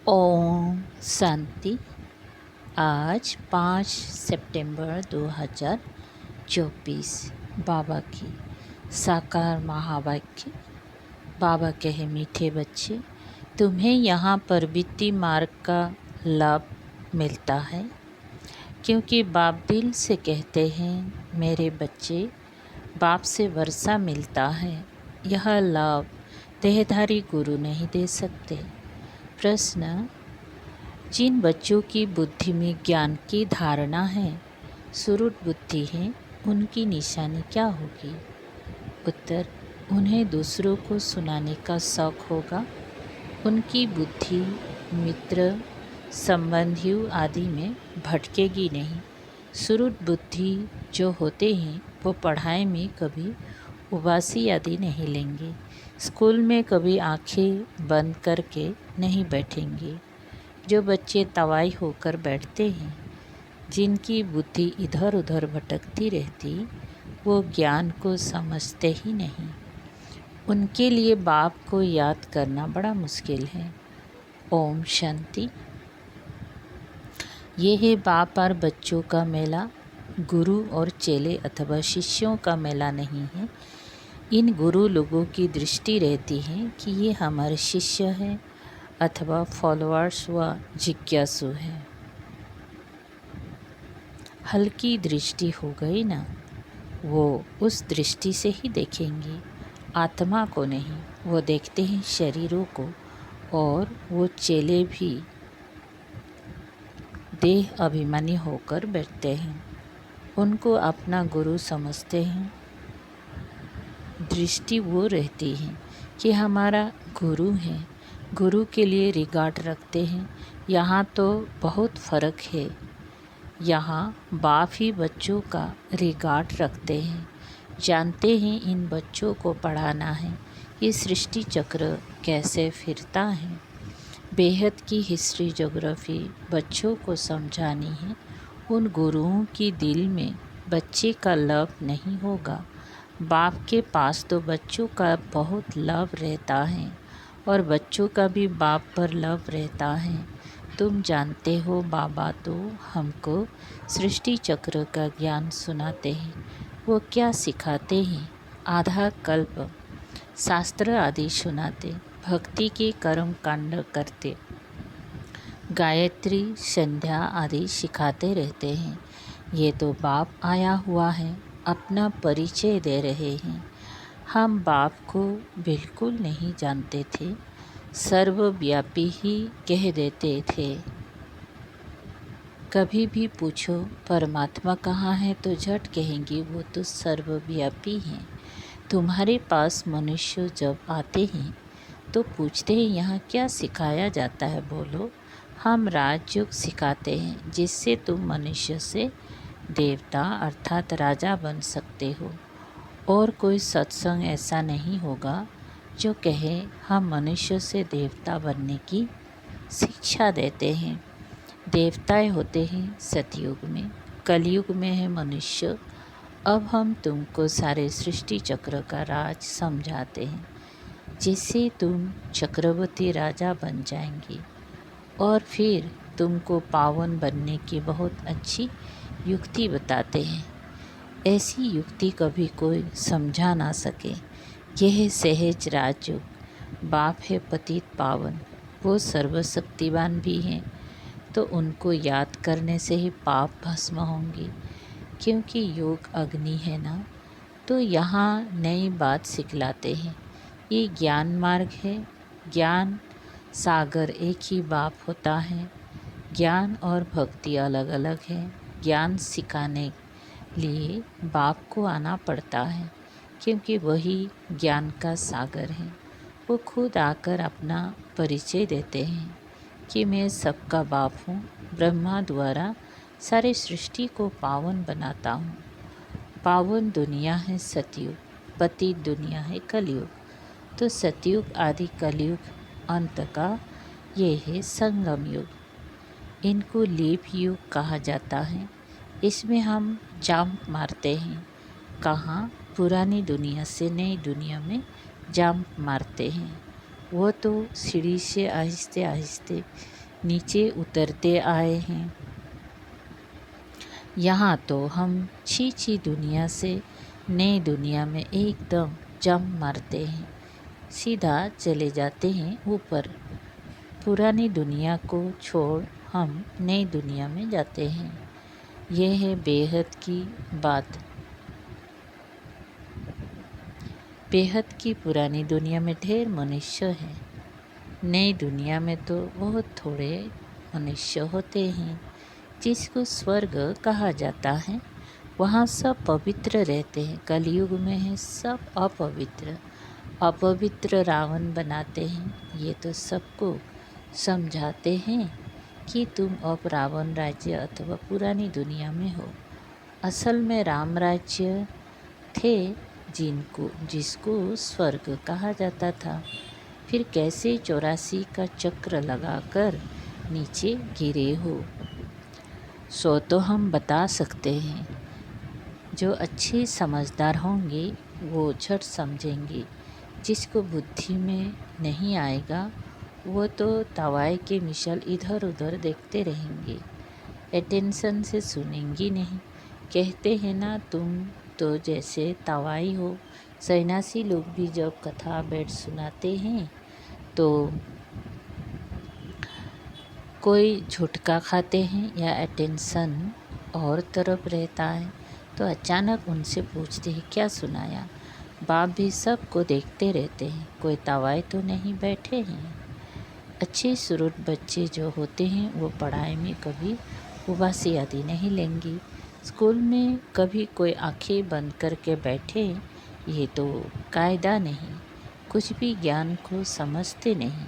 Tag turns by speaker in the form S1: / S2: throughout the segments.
S1: ओम शांति। आज 5 सितंबर 2024 बाबा की साकार महावाक्य। बाबा कहे, मीठे बच्चे, तुम्हें यहाँ पर वित्तीय मार्ग का लाभ मिलता है, क्योंकि बाप दिल से कहते हैं, मेरे बच्चे, बाप से वर्षा मिलता है। यह लाभ देहधारी गुरु नहीं दे सकते। प्रश्न: जिन बच्चों की बुद्धि में ज्ञान की धारणा है, सुरुट बुद्धि है, उनकी निशानी क्या होगी? उत्तर: उन्हें दूसरों को सुनाने का शौक होगा। उनकी बुद्धि मित्र, संबंधियों आदि में भटकेगी नहीं। सुरुट बुद्धि जो होते हैं वो पढ़ाई में कभी उबासी आदि नहीं लेंगे। स्कूल में कभी आंखें बंद करके नहीं बैठेंगे। जो बच्चे तवाई होकर बैठते हैं, जिनकी बुद्धि इधर उधर भटकती रहती, वो ज्ञान को समझते ही नहीं। उनके लिए बाप को याद करना बड़ा मुश्किल है। ओम शांति। ये है बाप और बच्चों का मेला। गुरु और चेले अथवा शिष्यों का मेला नहीं है। इन गुरु लोगों की दृष्टि रहती है कि ये हमारे शिष्य हैं अथवा फॉलोअर्स व जिज्ञासु हैं। हल्की दृष्टि हो गई ना, वो उस दृष्टि से ही देखेंगे, आत्मा को नहीं। वो देखते हैं शरीरों को, और वो चेले भी देह अभिमानी होकर बैठते हैं। उनको अपना गुरु समझते हैं। दृष्टि वो रहती है कि हमारा गुरु है, गुरु के लिए रिगार्ड रखते हैं। यहाँ तो बहुत फ़र्क है। यहाँ बाप ही बच्चों का रिगार्ड रखते हैं, जानते हैं इन बच्चों को पढ़ाना है, ये सृष्टि चक्र कैसे फिरता है। बेहद की हिस्ट्री ज्योग्राफी बच्चों को समझानी है। उन गुरुओं की दिल में बच्चे का लव नहीं होगा। बाप के पास तो बच्चों का बहुत लव रहता है, और बच्चों का भी बाप पर लव रहता है। तुम जानते हो, बाबा तो हमको सृष्टि चक्र का ज्ञान सुनाते हैं। वो क्या सिखाते हैं? आधा कल्प शास्त्र आदि सुनाते, भक्ति के कर्म कांड करते, गायत्री संध्या आदि सिखाते रहते हैं। ये तो बाप आया हुआ है, अपना परिचय दे रहे हैं। हम बाप को बिल्कुल नहीं जानते थे, सर्वव्यापी ही कह देते थे। कभी भी पूछो परमात्मा कहाँ है, तो झट कहेंगे वो तो सर्वव्यापी हैं। तुम्हारे पास मनुष्य जब आते हैं तो पूछते हैं, यहाँ क्या सिखाया जाता है? बोलो। हम राजयोग सिखाते हैं, जिससे तुम मनुष्य से देवता अर्थात राजा बन सकते हो। और कोई सत्संग ऐसा नहीं होगा जो कहे हम मनुष्य से देवता बनने की शिक्षा देते हैं। देवताएं होते हैं सतयुग में, कलयुग में है मनुष्य। अब हम तुमको सारे सृष्टि चक्र का राज समझाते हैं, जिससे तुम चक्रवर्ती राजा बन जाएंगे। और फिर तुमको पावन बनने की बहुत अच्छी युक्ति बताते हैं। ऐसी युक्ति कभी कोई समझा ना सके। यह सहज राजयोग। बाप है पतित पावन, वो सर्वशक्तिवान भी हैं, तो उनको याद करने से ही पाप भस्म होंगे। क्योंकि योग अग्नि है ना, तो यहाँ नई बात सिखलाते हैं। ये ज्ञान मार्ग है। ज्ञान सागर एक ही बाप होता है। ज्ञान और भक्ति अलग अलग है। ज्ञान सिखाने लिए बाप को आना पड़ता है, क्योंकि वही ज्ञान का सागर है। वो खुद आकर अपना परिचय देते हैं कि मैं सबका बाप हूँ, ब्रह्मा द्वारा सारे सृष्टि को पावन बनाता हूँ। पावन दुनिया है सतयुग, पतित दुनिया है कलयुग। तो सतयुग आदि कलयुग अंत का ये है संगम युग। इनको लीप युग कहा जाता है। इसमें हम जंप मारते हैं। कहाँ? पुरानी दुनिया से नई दुनिया में जंप मारते हैं। वो तो सीढ़ी से आहिस्ते आहिस्ते नीचे उतरते आए हैं। यहाँ तो हम छी दुनिया से नई दुनिया में एकदम जंप मारते हैं, सीधा चले जाते हैं ऊपर। पुरानी दुनिया को छोड़ हम नई दुनिया में जाते हैं। यह है बेहद की बात। बेहद की पुरानी दुनिया में ढेर मनुष्य हैं, नई दुनिया में तो बहुत थोड़े मनुष्य होते हैं। जिसको स्वर्ग कहा जाता है वहाँ सब पवित्र रहते हैं। कलयुग में है सब अपवित्र। अपवित्र रावण बनाते हैं। ये तो सबको समझाते हैं कि तुम अब रावण राज्य अथवा पुरानी दुनिया में हो। असल में राम राज्य थे जिसको स्वर्ग कहा जाता था। फिर कैसे 84 का चक्र लगाकर नीचे गिरे हो, सो तो हम बता सकते हैं। जो अच्छे समझदार होंगे वो झट समझेंगे। जिसको बुद्धि में नहीं आएगा वो तो तवाई के मिसल इधर उधर देखते रहेंगे, अटेंशन से सुनेंगे नहीं। कहते हैं ना, तुम तो जैसे तवाई हो। सन्यासी लोग भी जब कथा बैठ सुनाते हैं तो कोई झुटका खाते हैं या अटेंशन और तरफ रहता है तो अचानक उनसे पूछते हैं क्या सुनाया। बाप भी सबको देखते रहते हैं, कोई तवाई तो नहीं बैठे हैं। अच्छे सुरुट बच्चे जो होते हैं वो पढ़ाई में कभी उबासी आदि नहीं लेंगे। स्कूल में कभी कोई आंखें बंद करके बैठे ये तो कायदा नहीं। कुछ भी ज्ञान को समझते नहीं।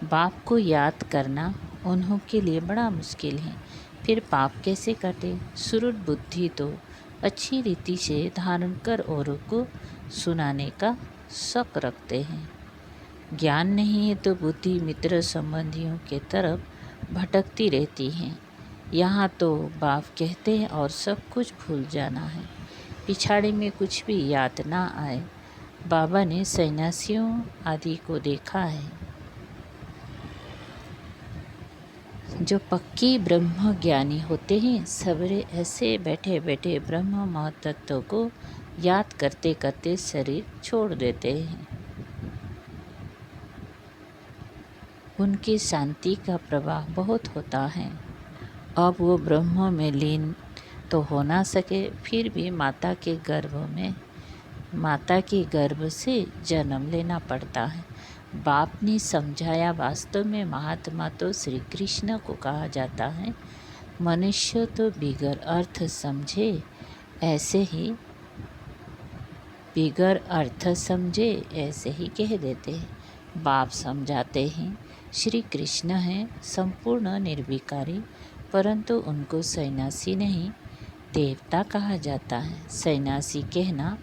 S1: बाप को याद करना उन्हों के लिए बड़ा मुश्किल है। फिर पाप कैसे काटे। सुरुट बुद्धि तो अच्छी रीति से धारण कर औरों को सुनाने का शक रखते हैं। ज्ञान नहीं है तो बुद्धि मित्र संबंधियों के तरफ भटकती रहती है। यहाँ तो बाप कहते हैं और सब कुछ भूल जाना है, पिछाड़ी में कुछ भी याद ना आए। बाबा ने सन्यासियों आदि को देखा है जो पक्की ब्रह्म ज्ञानी होते हैं, सवेरे ऐसे बैठे बैठे ब्रह्म महतत्व को याद करते करते शरीर छोड़ देते हैं। उनकी शांति का प्रवाह बहुत होता है। अब वो ब्रह्म में लीन तो हो ना सके, फिर भी माता के गर्भ से जन्म लेना पड़ता है। बाप ने समझाया, वास्तव में महात्मा तो श्री कृष्ण को कहा जाता है। मनुष्य तो बिगर अर्थ समझे ऐसे ही कह देते हैं। बाप समझाते हैं श्री कृष्ण हैं संपूर्ण निर्विकारी, परंतु उनको सन्यासी नहीं देवता कहा जाता है। सन्यासी कहना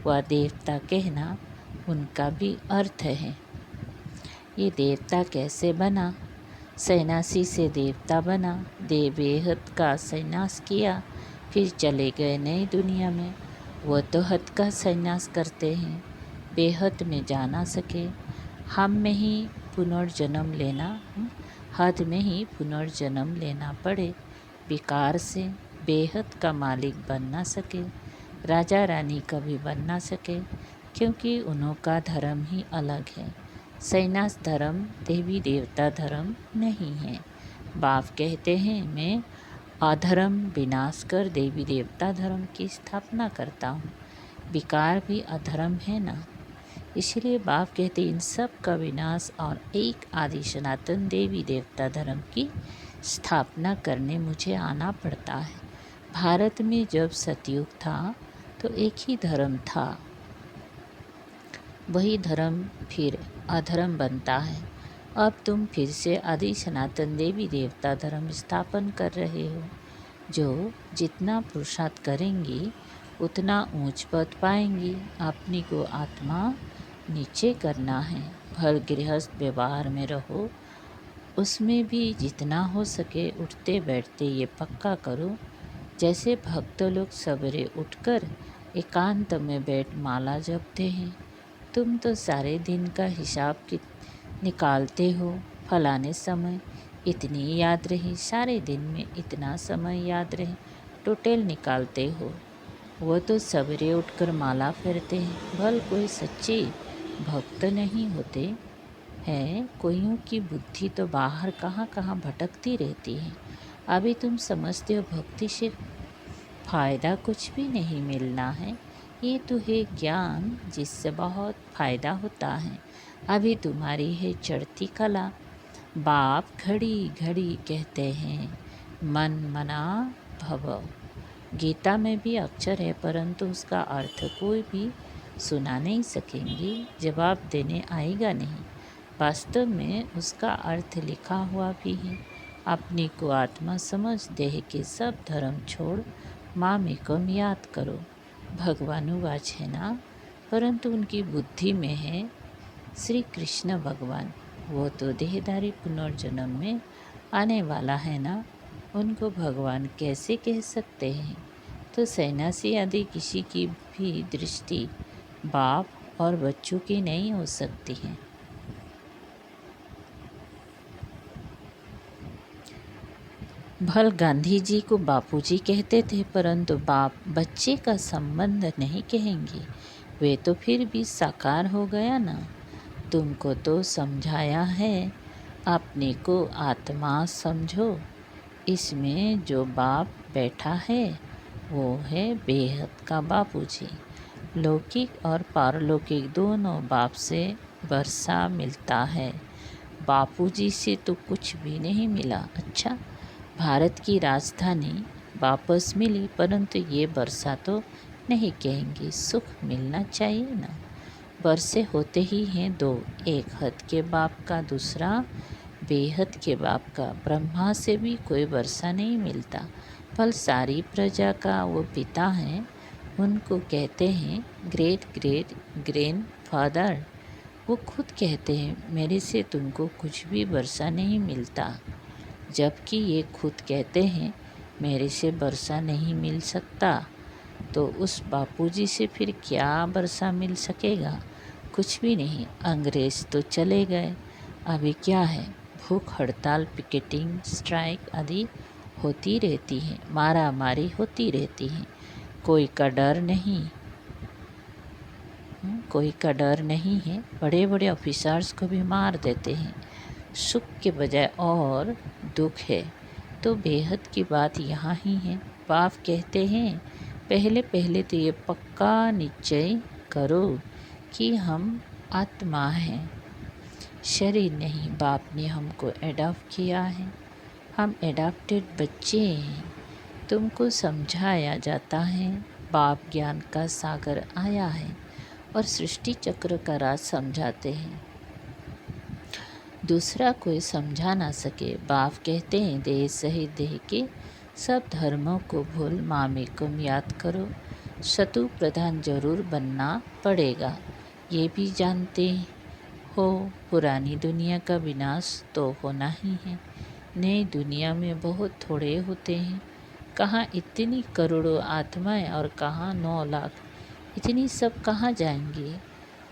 S1: व देवता कहना उनका भी अर्थ है। ये देवता कैसे बना। सन्यासी से देवता बना। बेहद का सन्यास किया, फिर चले गए नई दुनिया में। वो तो हद का सन्यास करते हैं, बेहद में जा ना सके। हद में ही पुनर्जन्म लेना पड़े। विकार से बेहद का मालिक बन ना सके, राजा रानी कभी बन ना सके, क्योंकि उन्हों का धर्म ही अलग है। सन्यास धर्म देवी देवता धर्म नहीं है। बाप कहते हैं मैं अधर्म विनाश कर देवी देवता धर्म की स्थापना करता हूँ। विकार भी अधर्म है ना। इसलिए बाप कहते इन सब का विनाश और एक आदि सनातन देवी देवता धर्म की स्थापना करने मुझे आना पड़ता है। भारत में जब सतयुग था तो एक ही धर्म था, वही धर्म फिर अधर्म बनता है। अब तुम फिर से आदि सनातन देवी देवता धर्म स्थापन कर रहे हो। जो जितना पुरुषार्थ करेंगी उतना ऊंच पद पाएंगी। अपनी को आत्मा नीचे करना है। भर गृहस्थ व्यवहार में रहो, उसमें भी जितना हो सके उठते बैठते ये पक्का करो। जैसे भक्त लोग सवेरे उठकर एकांत में बैठ माला जपते हैं, तुम तो सारे दिन का हिसाब निकालते हो। फलाने समय इतनी याद रही, सारे दिन में इतना समय याद रहे, टोटल निकालते हो। वो तो सवेरे उठकर माला फेरते हैं। भल कोई सच्चे भक्त नहीं होते हैं। कोइयों की बुद्धि तो बाहर कहाँ कहाँ भटकती रहती है। अभी तुम समझते हो भक्ति से फ़ायदा कुछ भी नहीं मिलना है। ये तो है ज्ञान जिससे बहुत फ़ायदा होता है। अभी तुम्हारी है चढ़ती कला। बाप घड़ी घड़ी कहते हैं मन मना भव। गीता में भी अक्षर है परंतु उसका अर्थ कोई भी सुना नहीं सकेंगे, जवाब देने आएगा नहीं। वास्तव में उसका अर्थ लिखा हुआ भी है। अपनी को आत्मा समझ, देह के सब धर्म छोड़, मामेकम याद करो। भगवानुवाच है ना, परंतु उनकी बुद्धि में है श्री कृष्ण भगवान। वो तो देहधारी पुनर्जन्म में आने वाला है ना, उनको भगवान कैसे कह सकते हैं। तो सन्यासी आदि किसी की भी दृष्टि बाप और बच्चों की नहीं हो सकती है। भल गांधी जी को बापूजी कहते थे परंतु बाप बच्चे का संबंध नहीं कहेंगे। वे तो फिर भी साकार हो गया ना। तुमको तो समझाया है, अपने को आत्मा समझो। इसमें जो बाप बैठा है वो है बेहद का बापूजी। लौकिक और पारलौकिक दोनों बाप से वर्षा मिलता है। बापूजी से तो कुछ भी नहीं मिला। अच्छा, भारत की राजधानी वापस मिली परंतु ये वर्षा तो नहीं कहेंगे। सुख मिलना चाहिए ना। वर्षे होते ही हैं दो, एक हद के बाप का, दूसरा बेहद के बाप का। ब्रह्मा से भी कोई वर्षा नहीं मिलता। फल सारी प्रजा का वो पिता हैं, उनको कहते हैं ग्रेट ग्रेट ग्रैंड फादर। वो खुद कहते हैं मेरे से तुमको कुछ भी वर्षा नहीं मिलता, जबकि ये खुद कहते हैं मेरे से वर्षा नहीं मिल सकता। तो उस बापूजी से फिर क्या वर्षा मिल सकेगा? कुछ भी नहीं। अंग्रेज़ तो चले गए, अभी क्या है? भूख हड़ताल, पिकेटिंग, स्ट्राइक आदि होती रहती है, मारा मारी होती रहती है। कोई का डर नहीं, कोई का डर नहीं है। बड़े बड़े ऑफिसर्स को भी मार देते हैं। सुख के बजाय और दुख है। तो बेहद की बात यहाँ ही है। बाप कहते हैं पहले पहले तो ये पक्का निश्चय करो कि हम आत्मा हैं, शरीर नहीं। बाप ने हमको एडॉप्ट किया है, हम एडॉप्टेड बच्चे हैं। तुमको समझाया जाता है बाप ज्ञान का सागर आया है और सृष्टि चक्र का राज समझाते हैं, दूसरा कोई समझा ना सके। बाप कहते हैं देह सहित देह के सब धर्मों को भूल, मामेकम याद करो। शत्रु प्रधान जरूर बनना पड़ेगा, ये भी जानते हो। पुरानी दुनिया का विनाश तो होना ही है। नई दुनिया में बहुत थोड़े होते हैं। कहाँ इतनी करोड़ों आत्माएं और कहाँ 9 लाख। इतनी सब कहाँ जाएंगी?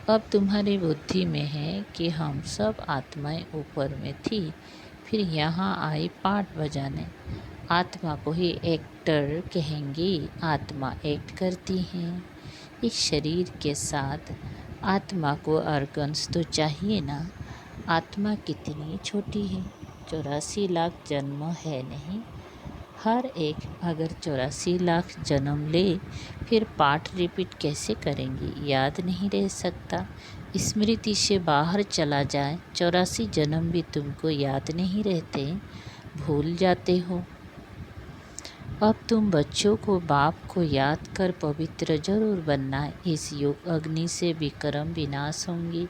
S1: अब तुम्हारी बुद्धि में है कि हम सब आत्माएं ऊपर में थी, फिर यहाँ आई पाठ बजाने। आत्मा को ही एक्टर कहेंगे। आत्मा एक्ट करती हैं इस शरीर के साथ। आत्मा को ऑर्गन्स तो चाहिए ना। आत्मा कितनी छोटी है, 84 लाख जन्म है नहीं। हर एक अगर 84 लाख जन्म ले फिर पाठ रिपीट कैसे करेंगी? याद नहीं रह सकता। स्मृति से बाहर चला जाए, 84 जन्म भी तुमको याद नहीं रहते, भूल जाते हो। अब तुम बच्चों को बाप को याद कर पवित्र जरूर बनना है। इस युग अग्नि से विक्रम विनाश होंगी,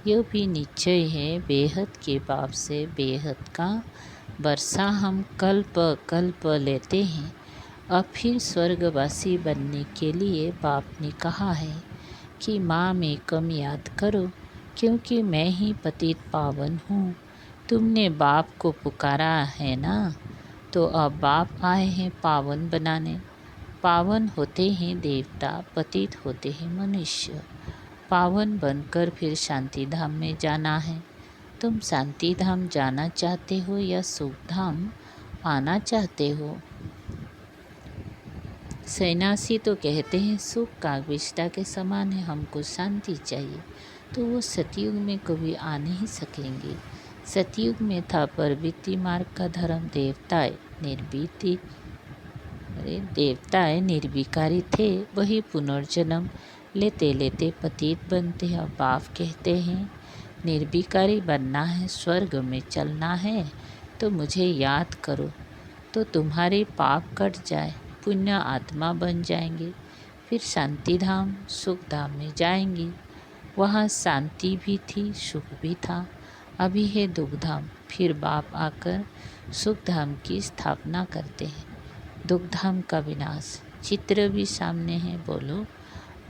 S1: यह भी निश्चय है। बेहद के बाप से बेहद का वर्षा हम कल्प कल्प लेते हैं। अब फिर स्वर्गवासी बनने के लिए बाप ने कहा है कि माँ में कम याद करो, क्योंकि मैं ही पतित पावन हूँ। तुमने बाप को पुकारा है ना, तो अब बाप आए हैं पावन बनाने। पावन होते हैं देवता, पतित होते हैं मनुष्य। पावन बनकर फिर शांति धाम में जाना है। तुम शांति धाम जाना चाहते हो या सुख धाम आना चाहते हो? सन्यासी तो कहते हैं सुख कागविष्टा के समान है, हमको शांति चाहिए। तो वो सतयुग में कभी आ नहीं सकेंगे। सतयुग में था प्रवृत्ति मार्ग का धर्म, देवताएं निर्विकारी थे, वही पुनर्जन्म लेते लेते पतित बनते हैं। अब बाप कहते हैं निर्विकारी बनना है, स्वर्ग में चलना है तो मुझे याद करो, तो तुम्हारे पाप कट जाए, पुण्य आत्मा बन जाएंगे, फिर शांति धाम सुख धाम में जाएंगी। वहाँ शांति भी थी, सुख भी था। अभी है दुख धाम, फिर बाप आकर सुख धाम की स्थापना करते हैं। दुख धाम का विनाश चित्र भी सामने है। बोलो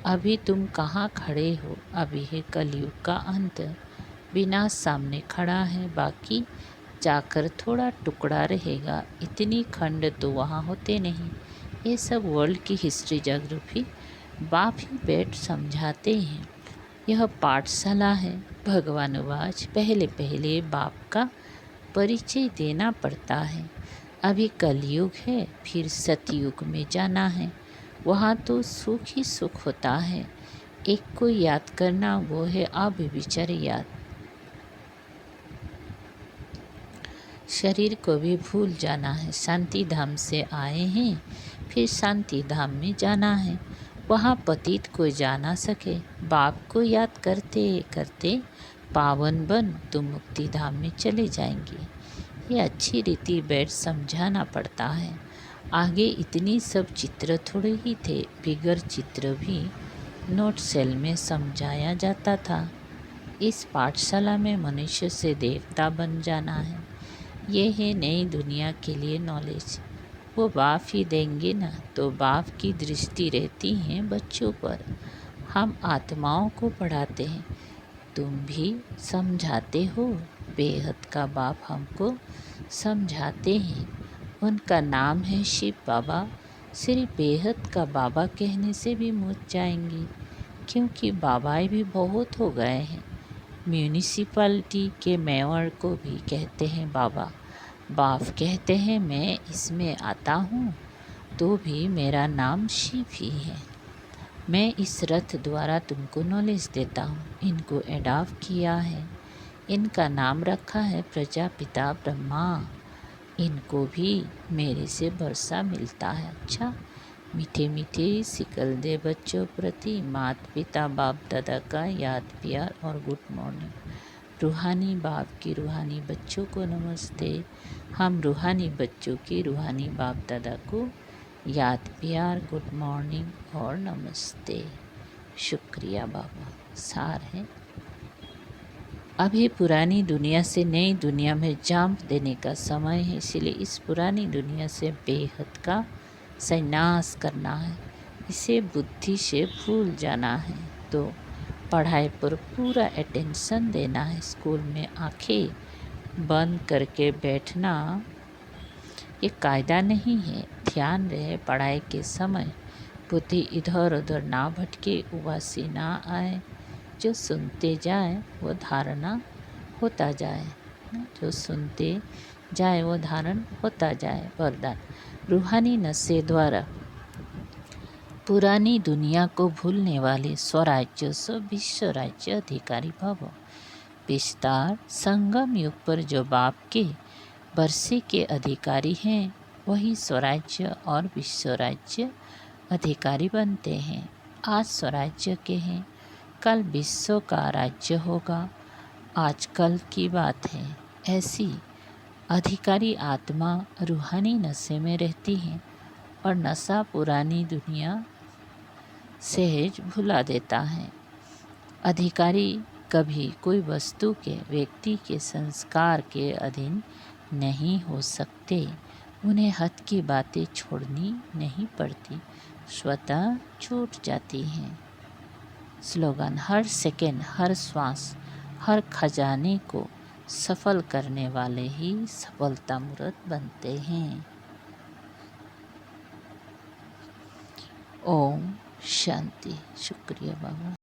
S1: अभी तुम कहाँ खड़े हो? अभी है कलयुग का अंत, विनाश सामने खड़ा है, बाकी जाकर थोड़ा टुकड़ा रहेगा। इतनी खंड तो वहाँ होते नहीं। ये सब वर्ल्ड की हिस्ट्री ज्योग्राफी बाप ही बैठ समझाते हैं। यह पाठशाला है। भगवानुवाच पहले पहले बाप का परिचय देना पड़ता है। अभी कलयुग है, फिर सतयुग में जाना है। वहाँ तो सुख ही सुख होता है। एक को याद करना, वो है अव्यभिचार याद। शरीर को भी भूल जाना है। शांति धाम से आए हैं, फिर शांति धाम में जाना है। वहाँ पतित को जा ना सके। बाप को याद करते करते पावन बन तुम मुक्ति धाम में चले जाएंगे। ये अच्छी रीति बैठ समझाना पड़ता है। आगे इतनी सब चित्र थोड़े ही थे, बिगर चित्र भी नोट सेल में समझाया जाता था। इस पाठशाला में मनुष्य से देवता बन जाना है। ये है नई दुनिया के लिए नॉलेज। वो बाप ही देंगे ना, तो बाप की दृष्टि रहती है बच्चों पर। हम आत्माओं को पढ़ाते हैं, तुम भी समझाते हो। बेहद का बाप हमको समझाते हैं। उनका नाम है शिव बाबा। सिर्फ बेहद का बाबा कहने से भी मुझ जाएंगे, क्योंकि बाबाएं भी बहुत हो गए हैं। म्यूनिसिपैलिटी के मेयर को भी कहते हैं बाबा। बाप कहते हैं मैं इसमें आता हूँ तो भी मेरा नाम शिव ही है। मैं इस रथ द्वारा तुमको नॉलेज देता हूँ। इनको एडॉप्ट किया है, इनका नाम रखा है प्रजापिता ब्रह्मा। इनको भी मेरे से वर्षा मिलता है। अच्छा, मीठे मीठे सिकल दे बच्चों प्रति माता पिता बाप दादा का याद प्यार और गुड मॉर्निंग। रूहानी बाप की रूहानी बच्चों को नमस्ते। हम रूहानी बच्चों की रूहानी बाप दादा को याद प्यार गुड मॉर्निंग और नमस्ते। शुक्रिया बाबा। सार है, अभी पुरानी दुनिया से नई दुनिया में जंप देने का समय है। इसलिए इस पुरानी दुनिया से बेहद का संन्यास करना है। इसे बुद्धि से भूल जाना है, तो पढ़ाई पर पूरा अटेंशन देना है। स्कूल में आंखें बंद करके बैठना ये कायदा नहीं है। ध्यान रहे पढ़ाई के समय, बुद्धि इधर उधर ना भटके, उबासी ना आए। जो सुनते जाए वो धारणा होता जाए, जो सुनते जाए वो धारण होता जाए। वरदान रूहानी नशे द्वारा पुरानी दुनिया को भूलने वाले स्वराज्य से विश्व राज्य अधिकारी भव। विस्तार संगम युग पर जो बाप के वर्षे के अधिकारी हैं, वही स्वराज्य और विश्व राज्य अधिकारी बनते हैं। आज स्वराज्य के हैं, कल विश्व का राज्य होगा। आजकल की बात है। ऐसी अधिकारी आत्मा रूहानी नशे में रहती है और नशा पुरानी दुनिया सहज भुला देता है। अधिकारी कभी कोई वस्तु के, व्यक्ति के संस्कार के अधीन नहीं हो सकते। उन्हें हद की बातें छोड़नी नहीं पड़ती, स्वतः छूट जाती हैं। स्लोगन हर सेकंड, हर श्वास, हर खजाने को सफल करने वाले ही सफलता मूर्त बनते हैं। ओम शांति। शुक्रिया बाबा।